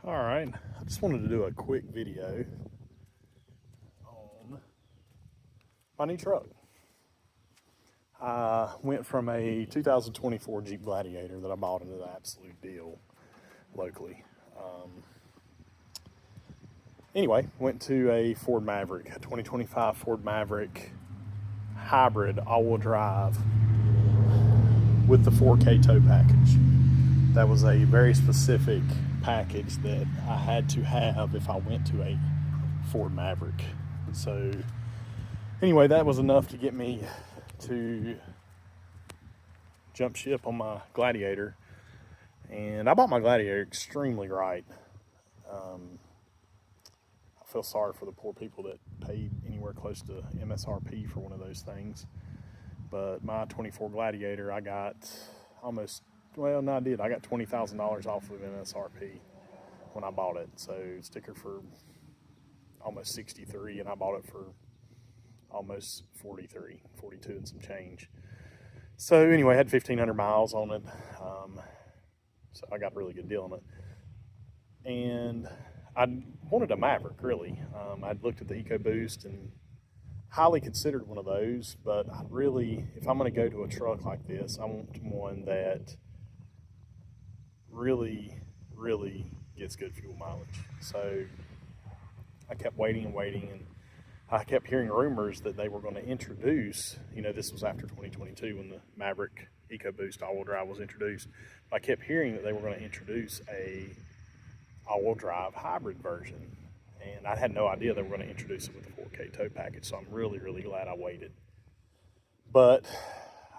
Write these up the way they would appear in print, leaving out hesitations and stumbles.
All right, I just wanted to do a quick video on my new truck. I went from a 2024 Jeep Gladiator that I bought at an absolute deal locally. Anyway, went to a Ford Maverick, a 2025 Ford Maverick Hybrid all-wheel drive with the 4K tow package. That was a very specific package that I had to have if I went to a Ford Maverick. So anyway, that was enough to get me to jump ship on my Gladiator. And I bought my Gladiator extremely right. I feel sorry for the poor people that paid anywhere close to MSRP for one of those things. But my 24 Gladiator, I got almost, well, no, I did. I got $20,000 off of MSRP when I bought it. So sticker for almost 63, and I bought it for almost 43, 42 and some change. So anyway, I had 1,500 miles on it. So I got a really good deal on it. And I wanted a Maverick, really. I'd looked at the EcoBoost and highly considered one of those, but I really, if I'm going to go to a truck like this, I want one that really gets good fuel mileage. So I kept waiting and I kept hearing rumors that they were going to introduce, this was after 2022 when the Maverick EcoBoost all-wheel drive was introduced. I kept hearing that they were going to introduce a all-wheel drive hybrid version, and I had no idea they were going to introduce it with the 4K tow package, so I'm really glad I waited. But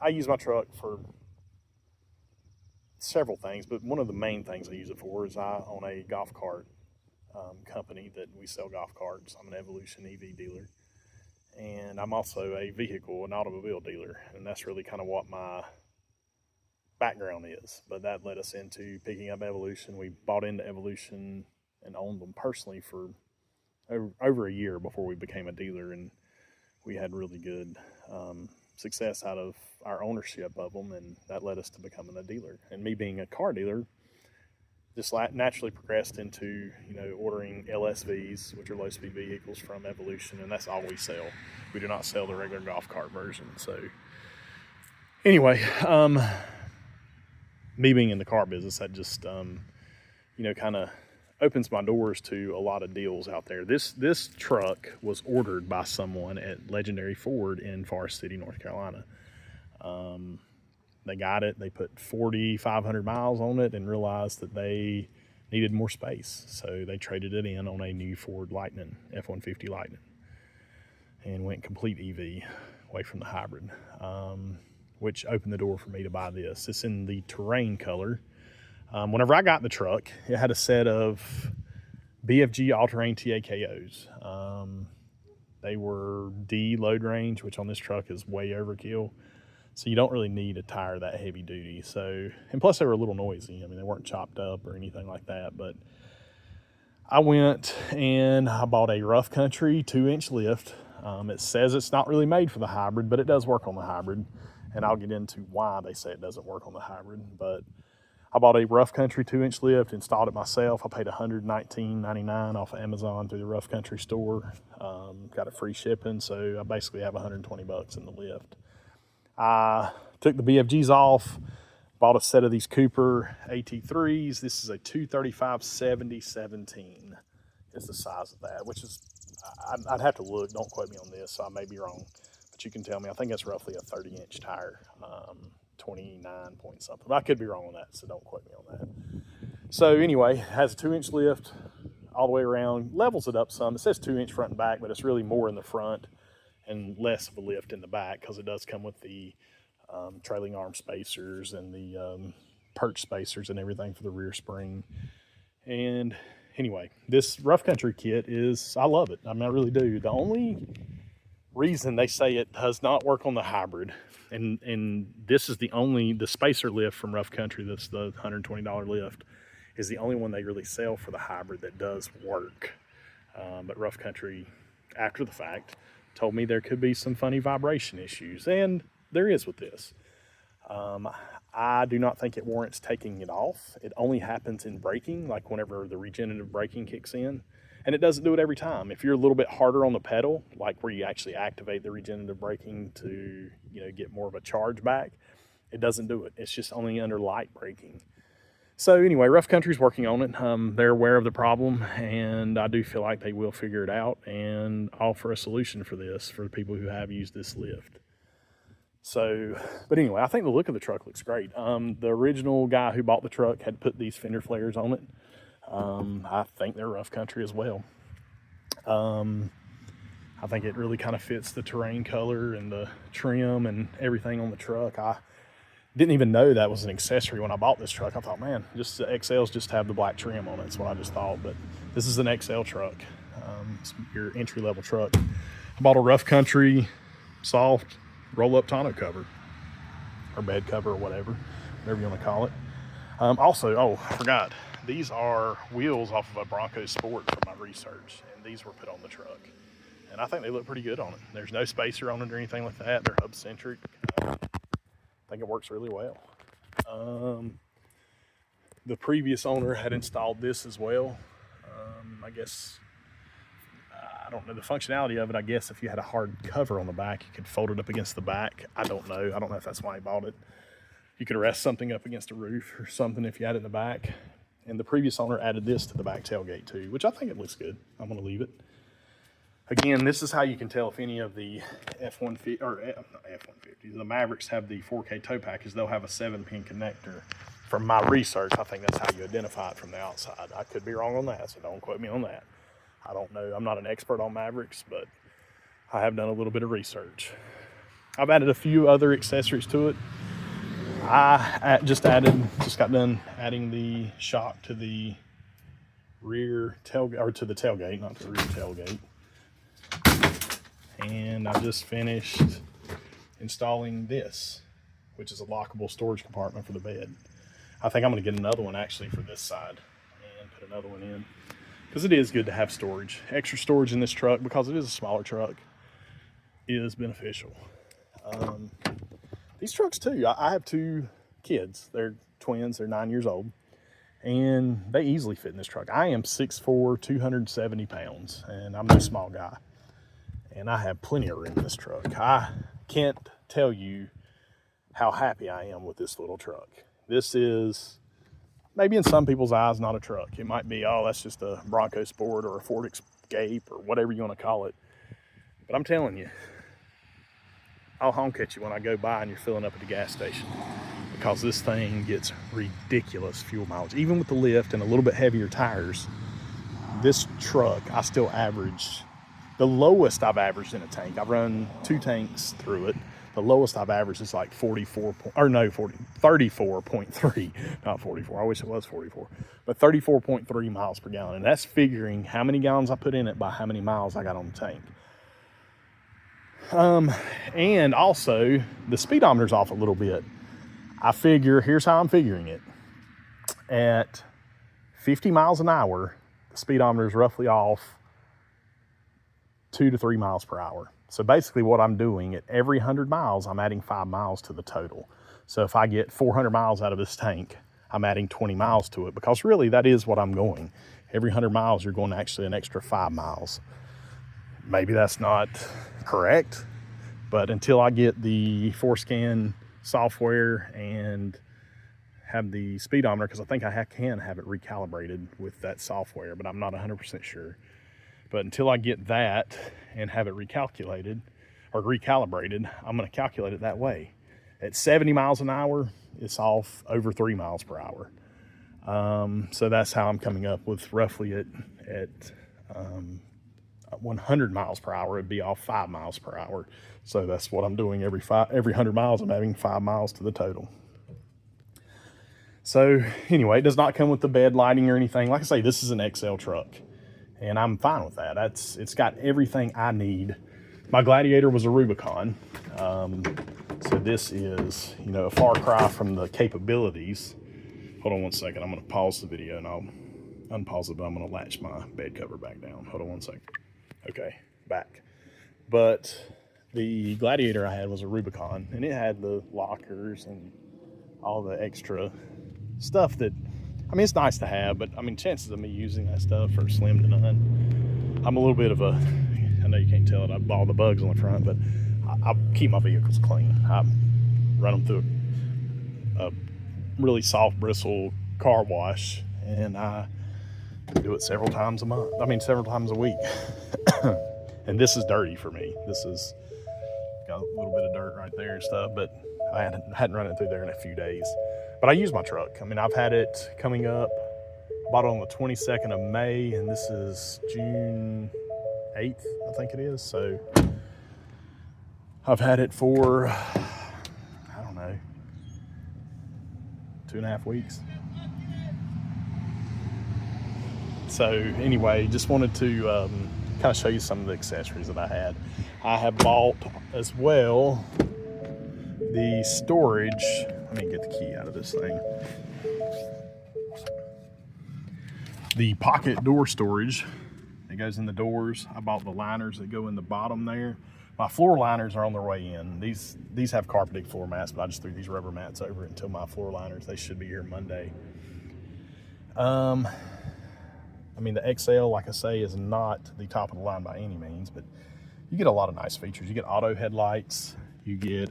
I use my truck for several things, but one of the main things I use it for is I own a golf cart company that we sell golf carts. I'm an Evolution EV dealer, and I'm also an automobile dealer, and that's really kind of what my background is. But that led us into picking up Evolution. We bought into Evolution and owned them personally for over a year before we became a dealer, and we had really good success out of our ownership of them, and that led us to becoming a dealer. And me being a car dealer just naturally progressed into ordering LSVs, which are low speed vehicles, from Evolution, and that's all we sell. We do not sell the regular golf cart version. So anyway, me being in the car business, that just kind of opens my doors to a lot of deals out there. This truck was ordered by someone at Legendary Ford in Forest City, North Carolina. They got it. They put 4,500 miles on it and realized that they needed more space, so they traded it in on a new Ford Lightning, F-150 Lightning, and went complete EV away from the hybrid, which opened the door for me to buy this. It's in the terrain color. Whenever I got the truck, it had a set of BFG all-terrain TAKOs. They were D load range, which on this truck is way overkill. So you don't really need a tire that heavy duty. So, and plus they were a little noisy. I mean, they weren't chopped up or anything like that. But I went and I bought a rough country 2-inch lift. It says it's not really made for the hybrid, but it does work on the hybrid. And I'll get into why they say it doesn't work on the hybrid. But I bought a rough country 2-inch lift, installed it myself. I paid $119.99 off of Amazon through the rough country store. Got it free shipping, so I basically have $120 in the lift. I took the BFGs off, bought a set of these Cooper AT3s. This is a 235/70/17 is the size of that, which is, I'd have to look, don't quote me on this, so I may be wrong, but you can tell me. I think that's roughly a 30-inch tire, 29 point something. But I could be wrong on that, so don't quote me on that. So anyway, it has a 2-inch lift all the way around, levels it up some. It says 2-inch front and back, but it's really more in the front and less of a lift in the back, because it does come with the trailing arm spacers and the perch spacers and everything for the rear spring. And anyway, this rough country kit I love it. I mean, I really do. The only reason they say it does not work on the hybrid, and this is the spacer lift from rough country, that's the $120 lift, is the only one they really sell for the hybrid that does work. But rough country, after the fact, told me there could be some funny vibration issues, and there is with this. I I do not think it warrants taking it off. It only happens in braking, like whenever the regenerative braking kicks in. And it doesn't do it every time. If you're a little bit harder on the pedal, like where you actually activate the regenerative braking to, get more of a charge back, it doesn't do it. It's just only under light braking. So anyway, Rough Country's working on it. They're aware of the problem, and I do feel like they will figure it out and offer a solution for this for the people who have used this lift. So, but anyway, I think the look of the truck looks great. The original guy who bought the truck had put these fender flares on it. I think they're Rough Country as well. I think it really kind of fits the terrain color and the trim and everything on the truck. I didn't even know that was an accessory when I bought this truck. I thought, man, just the XLs just have the black trim on it. That's what I just thought. But this is an XL truck. It's your entry-level truck. I bought a Rough Country soft roll-up tonneau cover or bed cover or whatever you want to call it. Also, I forgot. These are wheels off of a Bronco Sport for my research, and these were put on the truck. And I think they look pretty good on it. There's no spacer on it or anything like that. They're hub-centric. I think it works really well. The previous owner had installed this as well. I guess, I don't know the functionality of it. I guess if you had a hard cover on the back, you could fold it up against the back. I don't know if that's why he bought it. You could rest something up against a roof or something if you had it in the back. And the previous owner added this to the back tailgate too, which I think it looks good. I'm gonna leave it. Again, this is how you can tell if any of the F-150, or not F-150s, the Mavericks have the 4K tow package. They'll have a 7-pin connector. From my research, I think that's how you identify it from the outside. I could be wrong on that, so don't quote me on that. I don't know. I'm not an expert on Mavericks, but I have done a little bit of research. I've added a few other accessories to it. I just got done adding the shock to the rear tailgate, or to the tailgate, not to the rear tailgate. And I just finished installing this, which is a lockable storage compartment for the bed. I think I'm going to get another one actually for this side and put another one in, because it is good to have storage. Extra storage in this truck, because it is a smaller truck, is beneficial. These trucks too, I have 2 kids. They're twins, they're 9 years old, and they easily fit in this truck. I am 6'4", 270 pounds, and I'm no small guy. And I have plenty of room in this truck. I can't tell you how happy I am with this little truck. This is, maybe in some people's eyes, not a truck. It might be, oh, that's just a Bronco Sport or a Ford Escape or whatever you want to call it. But I'm telling you, I'll honk at you when I go by and you're filling up at the gas station, because this thing gets ridiculous fuel mileage. Even with the lift and a little bit heavier tires, this truck, I still average, the lowest I've averaged in a tank, I've run 2 tanks through it. The lowest I've averaged is like 34.3, not 44. I wish it was 44, but 34.3 miles per gallon. And that's figuring how many gallons I put in it by how many miles I got on the tank. And also the speedometer's off a little bit. I figure, here's how I'm figuring it. At 50 miles an hour, the speedometer is roughly off 2 to 3 miles per hour. So basically what I'm doing, at every 100 miles, I'm adding 5 miles to the total. So if I get 400 miles out of this tank, I'm adding 20 miles to it, because really that is what I'm going. Every 100 miles, you're going actually an extra 5 miles. Maybe that's not correct, but until I get the Forescan software and have the speedometer, because I think I can have it recalibrated with that software, but I'm not 100% sure. But until I get that and have it recalculated or recalibrated, I'm going to calculate it that way. At 70 miles an hour, it's off over 3 miles per hour. So that's how I'm coming up with roughly at 100 miles per hour, it'd be off 5 miles per hour. So that's what I'm doing every 100 miles. I'm adding 5 miles to the total. So anyway, it does not come with the bed lighting or anything. Like I say, this is an XL truck, and I'm fine with that. It's got everything I need. My Gladiator was a Rubicon. So this is, a far cry from the capabilities. Hold on one second. I'm going to pause the video and I'll unpause it, but I'm going to latch my bed cover back down. Hold on one second. Okay, back. But the Gladiator I had was a Rubicon, and it had the lockers and all the extra stuff that, I mean, it's nice to have, but I mean, chances of me using that stuff are slim to none. I'm a little bit of a, I know you can't tell it, I have all the bugs on the front, but I keep my vehicles clean. I run them through a really soft bristle car wash, and I do it several times a month. I mean, several times a week. And this is dirty for me. This is got a little bit of dirt right there and stuff, but I hadn't run it through there in a few days. But I use my truck. I mean, I've had it coming up, bought it on the 22nd of May, and this is June 8th, I think it is. So I've had it for, I don't know, 2.5 weeks. So anyway, just wanted to kind of show you some of the accessories that I had. I have bought as well the storage. Let me get the key out of this thing. The pocket door storage that goes in the doors. I bought the liners that go in the bottom there. My floor liners are on their way in. These have carpeting floor mats, but I just threw these rubber mats over it until my floor liners. They should be here Monday. I mean, the XL, like I say, is not the top of the line by any means, but you get a lot of nice features. You get auto headlights. You get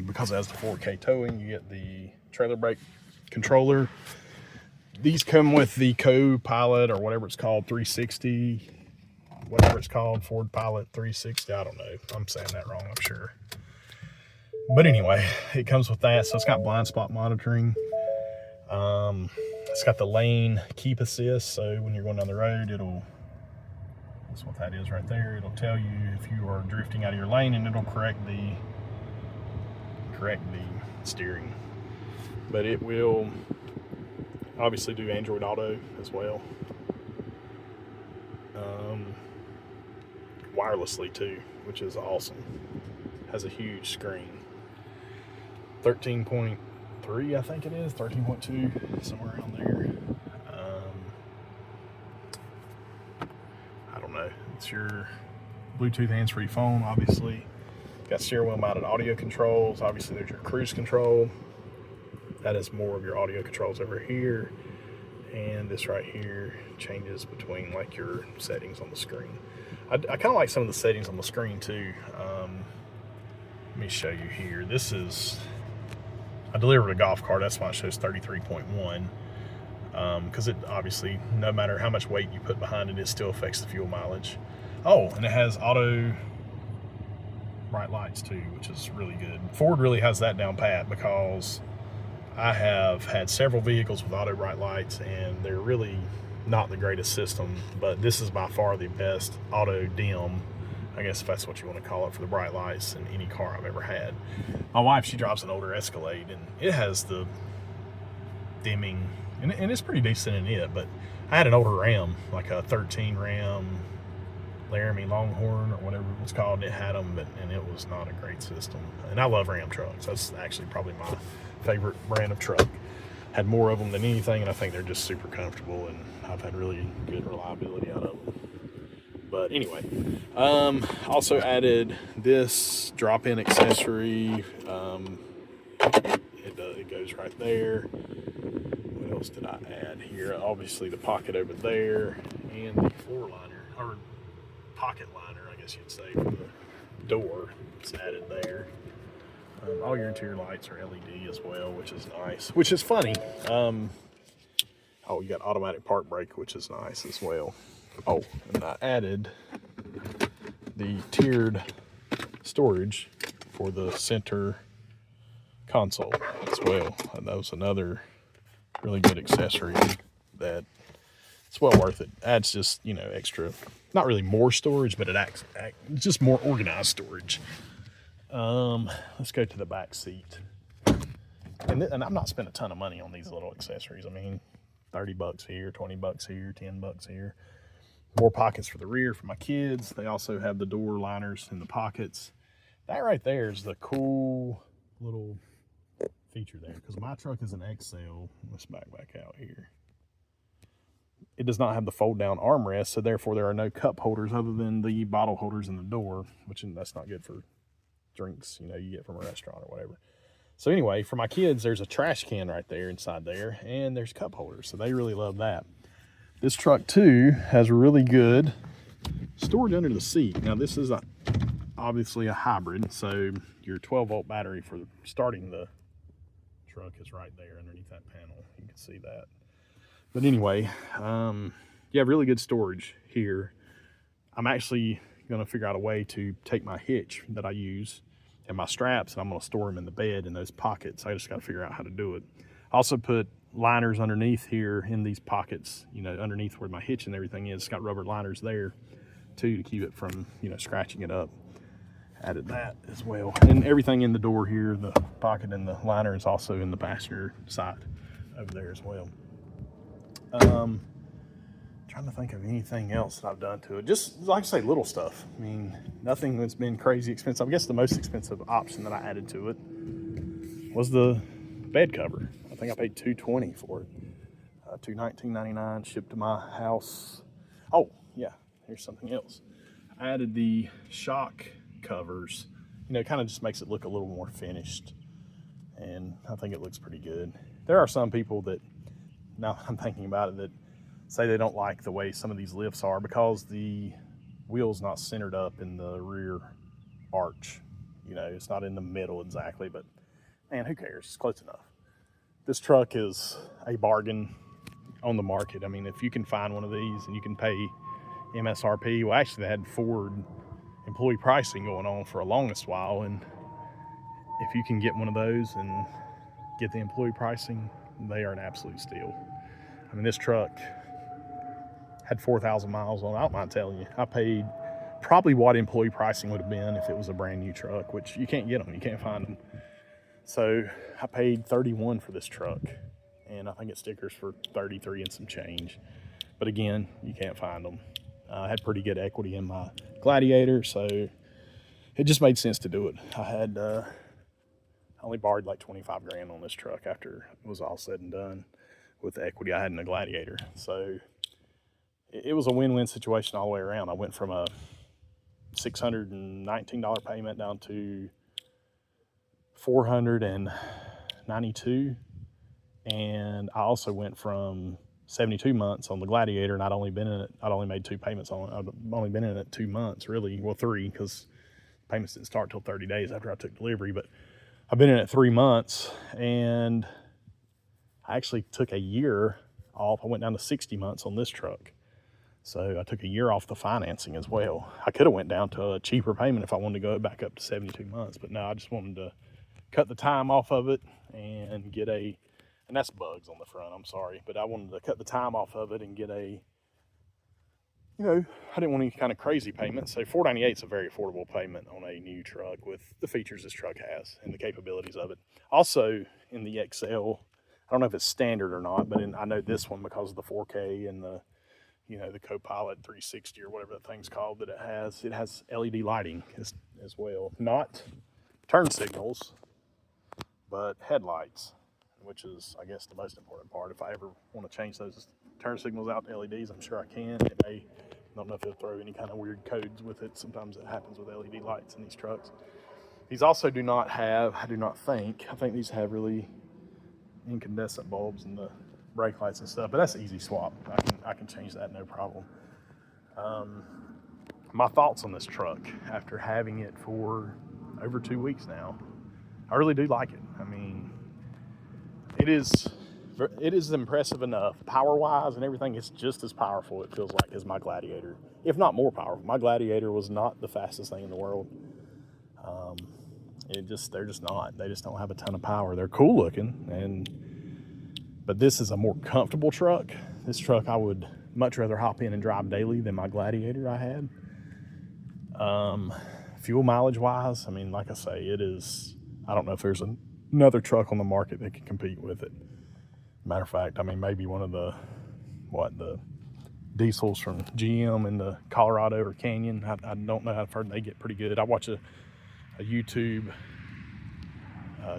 because it has the 4K towing, you get the trailer brake controller. These come with the Tow Pilot, or whatever it's called, 360, whatever it's called, Ford Pilot 360. I don't know. I'm saying that wrong, I'm sure. But anyway, it comes with that. So it's got blind spot monitoring. It's got the lane keep assist, so when you're going down the road, that's what that is right there. It'll tell you if you are drifting out of your lane, and it'll correct the steering. But it will obviously do Android Auto as well, wirelessly too, which is awesome. Has a huge screen, 13.3, I think it is, 13.2, somewhere around there. I don't know. It's your Bluetooth hands-free phone, obviously. Got steering wheel mounted audio controls. Obviously, there's your cruise control. That is more of your audio controls over here. And this right here changes between like your settings on the screen. I kind of like some of the settings on the screen too. Let me show you here. I delivered a golf cart. That's why it shows 33.1. Because it obviously, no matter how much weight you put behind it, it still affects the fuel mileage. Oh, and it has auto bright lights too, which is really good. Ford really has that down pat, because I have had several vehicles with auto bright lights, and they're really not the greatest system, but this is by far the best auto dim, I guess if that's what you want to call it, for the bright lights in any car I've ever had. My wife, she drives an older Escalade, and it has the dimming, and it's pretty decent in it, but I had an older Ram, like a 13 Ram Laramie Longhorn or whatever it was called, and it had them, and it was not a great system. And I love Ram trucks. That's actually probably my favorite brand of truck. Had more of them than anything, and I think they're just super comfortable, and I've had really good reliability out of them. But anyway, also added this drop-in accessory. It goes right there. What else did I add here? Obviously the pocket over there, and the floor liner, or pocket liner, I guess you'd say, for the door. It's added there. All your interior lights are LED as well, which is nice, which is funny. Oh, you got automatic park brake, which is nice as well. Oh, and I added the tiered storage for the center console as well. And that was another really good accessory that it's well worth it. Adds just, extra, not really more storage, but it acts just more organized storage. Let's go to the back seat. And I'm not spending a ton of money on these little accessories. I mean, $30 here, $20 here, $10 here. More pockets for the rear for my kids. They also have the door liners in the pockets. That right there is the cool little feature there, because my truck is an XL. Let's back out here. It does not have the fold down armrest, so therefore there are no cup holders other than the bottle holders in the door, which that's not good for drinks, you get from a restaurant or whatever. So anyway, for my kids, there's a trash can right there inside there, and there's cup holders, so they really love that. This truck too has really good storage under the seat. Now this is obviously a hybrid, so your 12-volt battery for starting the truck is right there underneath that panel. You can see that. But anyway, you have really good storage here. I'm actually going to figure out a way to take my hitch that I use and my straps, and I'm going to store them in the bed in those pockets. I just got to figure out how to do it. I also put liners underneath here in these pockets, you know, underneath where my hitch and everything is. It's got rubber liners there too to keep it from, you know, scratching it up. Added that as well. And everything in the door here, the pocket and the liner, is also in the passenger side over there as well. Trying to think of anything else that I've done to it. Just like I say, little stuff. I mean, nothing that's been crazy expensive. I guess the most expensive option that I added to it was the bed cover. I think I paid $220 for it. $219.99 shipped to my house. Oh yeah, here's something else. I added the shock covers. You know, it kind of just makes it look a little more finished, and I think it looks pretty good. There are some people that, now I'm thinking about it, that say they don't like the way some of these lifts are because the wheel's not centered up in the rear arch. You know, it's not in the middle exactly, but man, who cares? It's close enough. This truck is a bargain on the market. I mean, if you can find one of these and you can pay MSRP, well, actually they had Ford employee pricing going on for a longest while, and if you can get one of those and get the employee pricing, they are an absolute steal. I mean, this truck had 4,000 miles on it. I don't mind telling you, I paid probably what employee pricing would have been if it was a brand new truck, which you can't get them, you can't find them. So I paid $31 for this truck, and I think it stickers for $33 and some change. But again, you can't find them. I had pretty good equity in my Gladiator, so it just made sense to do it. I only borrowed like 25 grand on this truck after it was all said and done with the equity I had in the Gladiator. So it was a win-win situation all the way around. I went from a $619 payment down to $492, and I also went from 72 months on the Gladiator, and I'd only made 2 payments on it. I'd only been in it 2 months, really. Well, 3, because payments didn't start till 30 days after I took delivery, but I've been in it 3 months, and I actually took a year off. I went down to 60 months on this truck. So I took a year off the financing as well. I could have went down to a cheaper payment if I wanted to go back up to 72 months, but no, I just wanted to cut the time off of it and get and that's bugs on the front, I'm sorry, but I wanted to cut the time off of it and get you know, I didn't want any kind of crazy payment. So $498 is a very affordable payment on a new truck with the features this truck has and the capabilities of it. Also in the XL, I don't know if it's standard or not, but I know this one, because of the 4K and the, you know, the Copilot 360 or whatever that thing's called that it has LED lighting as well. Not turn signals, but headlights, which is, I guess, the most important part. If I ever want to change those turn signals out to LEDs, I'm sure I can. I don't know if it'll throw any kind of weird codes with it. Sometimes it happens with LED lights in these trucks. These also do not have, I think these have really incandescent bulbs in the brake lights and stuff, but that's an easy swap. I can change that, no problem. My thoughts on this truck after having it for over 2 weeks now, I really do like it. I mean, it is impressive enough. Power-wise and everything, it's just as powerful, it feels like, as my Gladiator, if not more powerful. My Gladiator was not the fastest thing in the world. They're just not. They just don't have a ton of power. They're cool looking, but this is a more comfortable truck. This truck I would much rather hop in and drive daily than my Gladiator I had. Fuel mileage wise, I mean, like I say, it is, I don't know if there's another truck on the market that can compete with it. Matter of fact, I mean, maybe one of the diesels from GM in the Colorado or Canyon. I don't know. I've heard they get pretty good. I watch a YouTube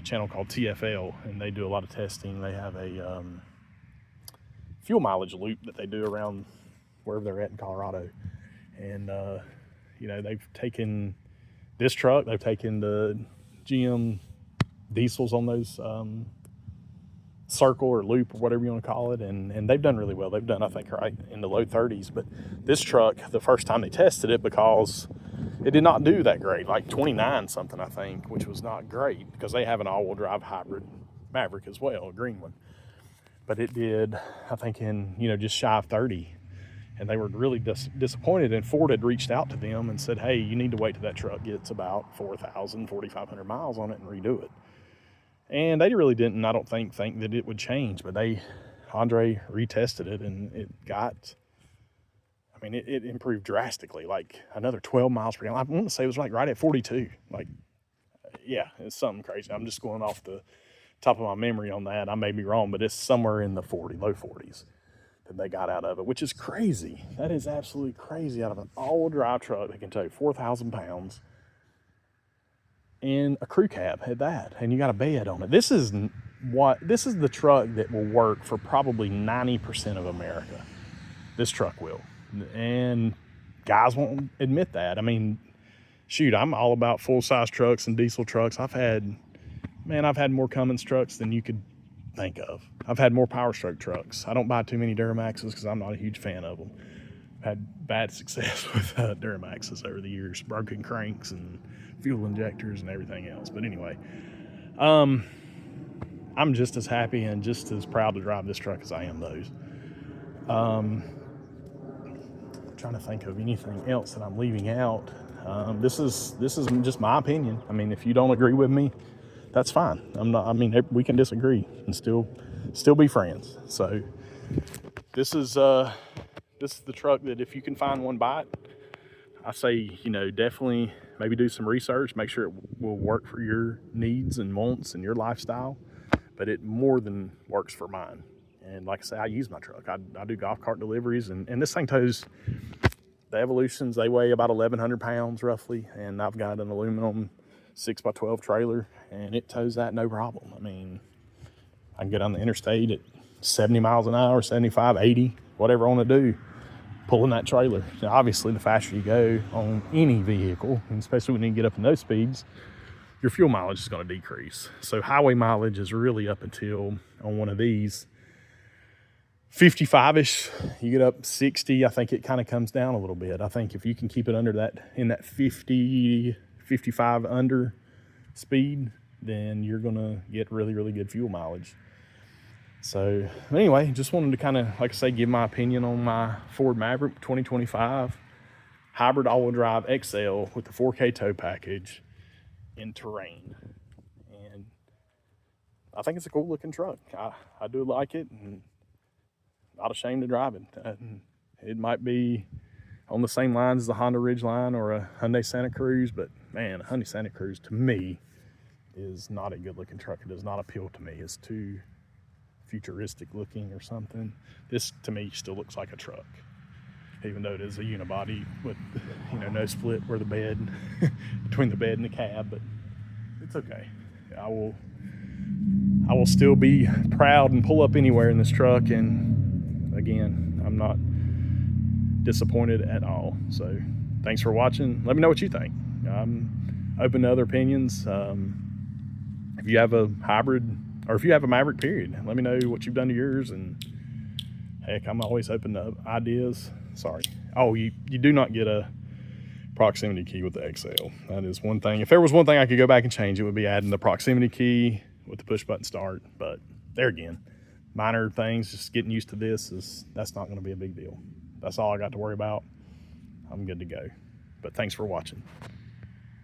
channel called TFL, and they do a lot of testing. They have a fuel mileage loop that they do around wherever they're at in Colorado. And, you know, they've taken this truck, they've taken the GM diesels on those circle or loop or whatever you want to call it, and they've done really well. They've done, I think, right in the low 30s. But this truck, the first time they tested it, because it did not do that great, like 29 something, I think, which was not great because they have an all-wheel drive hybrid Maverick as well, a green one. But it did, I think, in, you know, just shy of 30. And they were really disappointed, and Ford had reached out to them and said, hey, you need to wait till that truck gets about 4,500 miles on it and redo it. And they really didn't, I don't think that it would change, but Andre retested it, and it got, I mean, it improved drastically, like another 12 miles per gallon. I want to say it was like right at 42. Like, yeah, it's something crazy. I'm just going off the top of my memory on that. I may be wrong, but it's somewhere in the low 40s that they got out of it, which is crazy. That is absolutely crazy. Out of an all-wheel drive truck that can take 4,000 pounds and a crew cab at that, and you got a bed on it. This is the truck that will work for probably 90% of America. This truck will, and guys won't admit that. I mean, shoot, I'm all about full-size trucks and diesel trucks. I've had more Cummins trucks than you could think of. I've had more Power Stroke trucks. I don't buy too many Duramaxes because I'm not a huge fan of them. I've had bad success with Duramaxes over the years, broken cranks and fuel injectors and everything else. But anyway, I'm just as happy and just as proud to drive this truck as I am those. I'm trying to think of anything else that I'm leaving out. This is just my opinion. I mean, if you don't agree with me, that's fine. We can disagree and still be friends. So this is the truck that if you can find one, buy it. I say, you know, definitely maybe do some research, make sure it will work for your needs and wants and your lifestyle, but it more than works for mine. And like I say, I use my truck. I do golf cart deliveries, and this thing tows, the Evolutions, they weigh about 1,100 pounds roughly, and I've got an aluminum 6x12 trailer, and it tows that no problem. I mean, I can get on the interstate at 70 miles an hour, 75, 80, whatever I want to do, pulling that trailer. Now, obviously, the faster you go on any vehicle, and especially when you get up in those speeds, your fuel mileage is going to decrease. So highway mileage is really up until, on one of these, 55-ish. You get up 60, I think it kind of comes down a little bit. I think if you can keep it under that, in that 50, 55 under speed, then you're going to get really, really good fuel mileage. So anyway, just wanted to kind of, like I say, give my opinion on my Ford Maverick 2025 hybrid all-wheel drive XL with the 4K tow package in terrain. And I think it's a cool looking truck. I do like it, and not ashamed to drive it. It might be on the same lines as a Honda Ridgeline or a Hyundai Santa Cruz, but man, a Hyundai Santa Cruz to me is not a good looking truck. It does not appeal to me. It's too futuristic looking or something. This to me still looks like a truck, even though it is a unibody with, you know, no split where the bed between the bed and the cab, but it's okay. I will still be proud and pull up anywhere in this truck, and again, I'm not disappointed at all. So thanks for watching. Let me know what you think. I'm open to other opinions. If you have a hybrid, or if you have a Maverick period, let me know what you've done to yours, and heck, I'm always open to ideas. Sorry. Oh, you do not get a proximity key with the XL. That is one thing. If there was one thing I could go back and change, it would be adding the proximity key with the push button start. But there again, minor things, just getting used to that's not going to be a big deal. That's all I got to worry about. I'm good to go. But thanks for watching.